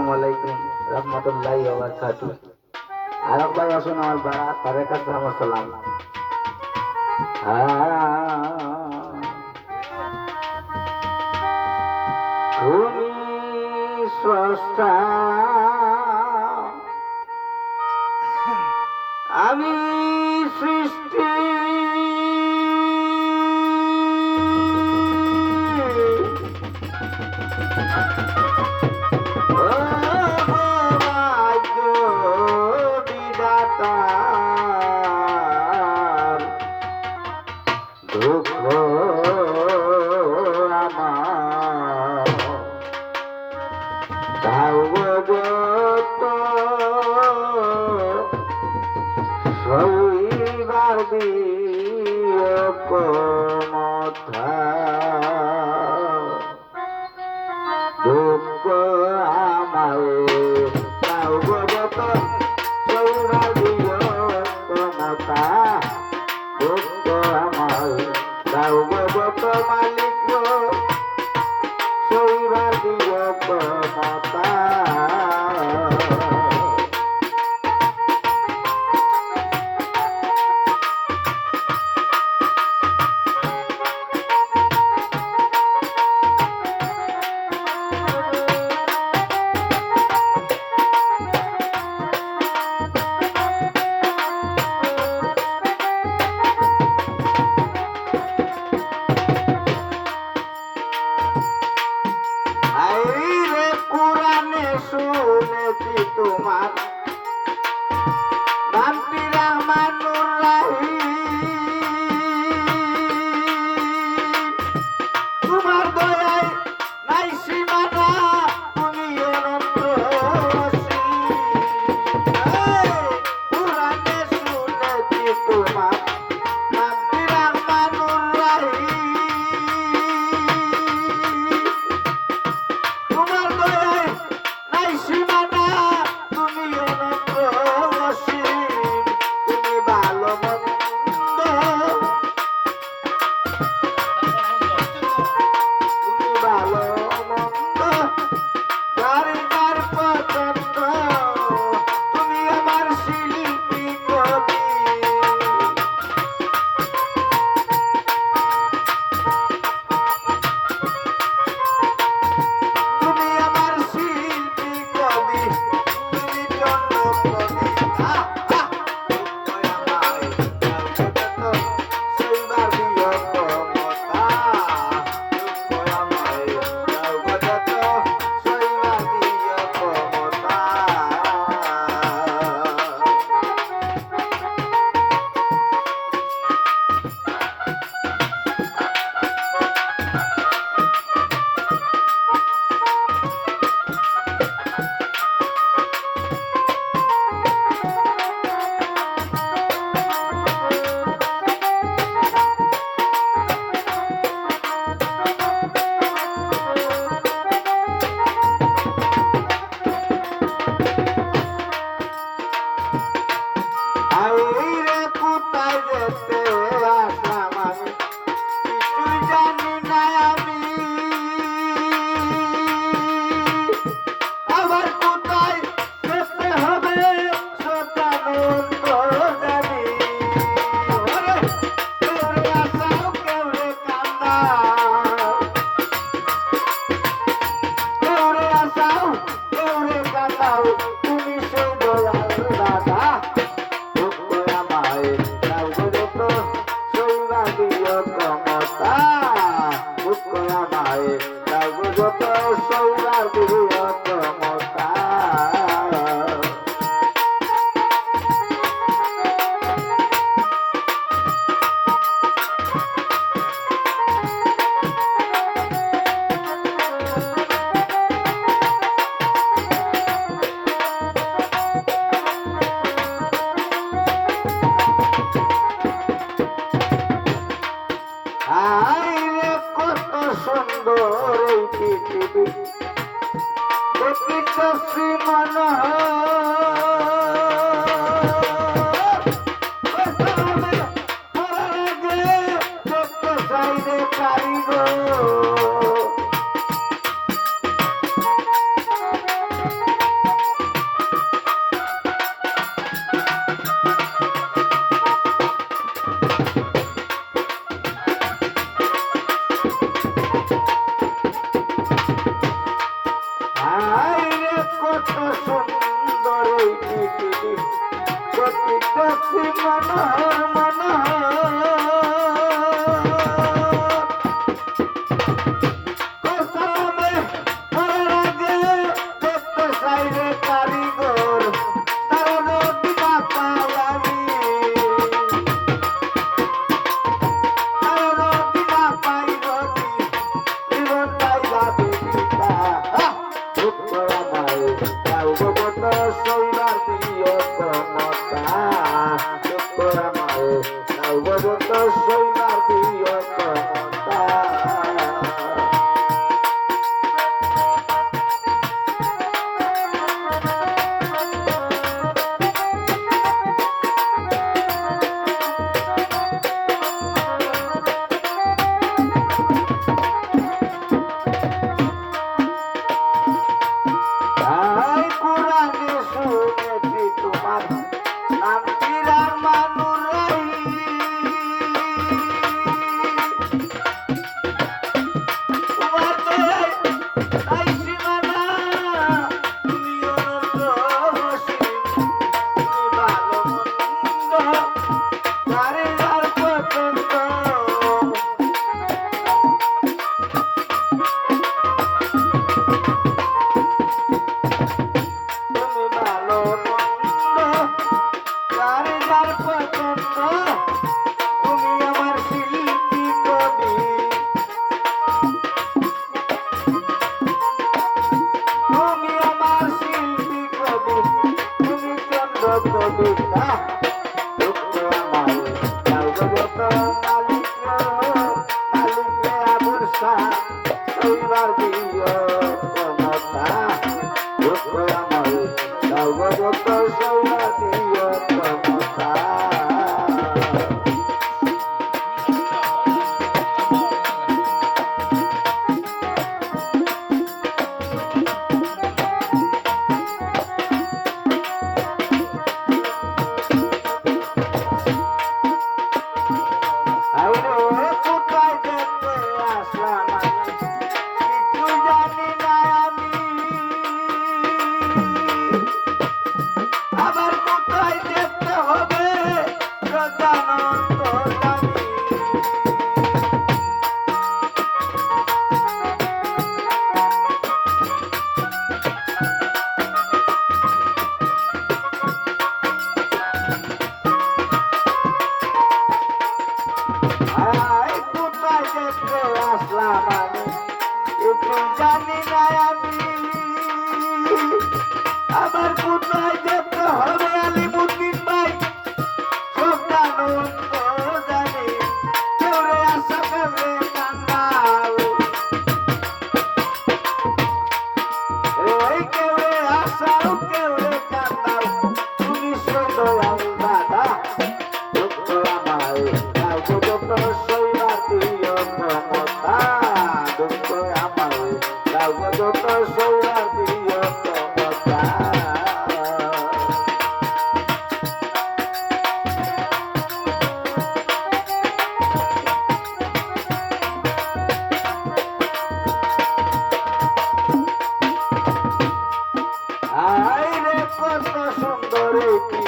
আসসালামু আলাইকুম রহমতুল্লাহি ওয়া বারাকাতুহু। আরব ভাই আসুন আমার বাড়া তার কাছে আমার সালাম। তুমি স্রষ্টা, আমি সৃষ্টি, দুঃখ আমার দাও যত সইবার দিও ক্ষমতা, দুঃখ আমায় দাও যত সইবার দিও ক্ষমতা, দুঃখ আমায় দাও যত মালিক সইবার দিও ক্ষমতা। শুনেছি তোমার নামটি রহমানুর রহিম, তোমার দয়ায় নাই সীমানা, তুমি অনন্ত অসীম। কুরআনে শুনেছি তোমার নামটি রহমানুর রহিম, তোমার দয়ায় নাই সীমানা, তুমি অনন্ত অসীম। তুমি ভালো মন্দ, তুমি ভালো মন্দ কারিগর পছন্দ, তুমি আমার শিল্পী কবি, তুমি আমার শিল্পী কবি, তুমি জন্মকবি। সইবার দিও ক্ষমতা, দুঃখ আমায় দাও যত সইবার দিও ক্ষমতা। আইরে কোথায় যেতে আসলাম আমি, কিছুই জানি না আমি, আবার কোথায় যেতে হবে সেটা মন্দ জানি। ওরে কেউরে আসাও কেউরে কান্দাও, কেউরে আসাও কেউরে কান্দাও, তুমি সেই দয়াল দাদা, দুঃখ আমায় দাও যত সইবার দিও ক্ষমতা, দুঃখ আমায় দাও যত সইবার দিও ক্ষমতা। আইরে কত সুন্দর এই পৃথিবী, দেখিতে শ্রীমনোহর, দেখতে চাইলে কারিগর, কত সুন্দর এই পৃথিবী প্রতিটা মনোহর কোসামে মরার আগে দেখতে চাই রে কারিগর তার নদী না পাই আমি তার নদী না পাই নদী জীবন তাই যাবে পিতা দুঃখ আমায় তাও কত সৌরার দিও ক্ষমতা দুঃখ আমায় তাও কত সৌরার দিও ক্ষমতা তাই কোরআনে শুনেছি তোমার নাম বিরাট মানুরাই তোমার দয়ায় তাই সীমানা তুমি অনন্ত অসীম তুমি ভালো মন্দ তারে আর পছন্দ তুমি ভালো মন্দ যার যার পছন্দ তুমি আমার শিল্পী কবি তুমি আমার শিল্পী কবি তুমি চন্দ্র কবিতা দুঃখ আমায় যাও যত মালিক মালিক আবর্ষা এইবার দিও ক্ষমতা দুঃখ আমায় যাও যত সৌরা দিও ক্ষমতা আইরে কোথায় যেতে আসলাম আমি কিছু জানি না আমি আবার কোথায় যেতে হবে প্রধানন্ত জানি আই কোথায় যেতে আসলাম আমি একটু জানি না আমি আবার কোথায় যেতে হবে আলিমুদ্দিন ভাই সব জানন্ত জানি কেউ রে আসা কেউ রে কান্দাও এই কেউ রে আসাও কেউ রে কান্দাও তুমি দয়াল দাদা দুঃখ আমায় যাও যত সৌরা দিও ক্ষমতা দুঃখ আমায় যাও যত সৌরা দিও ক্ষমতা আইরে কত সুন্দর এই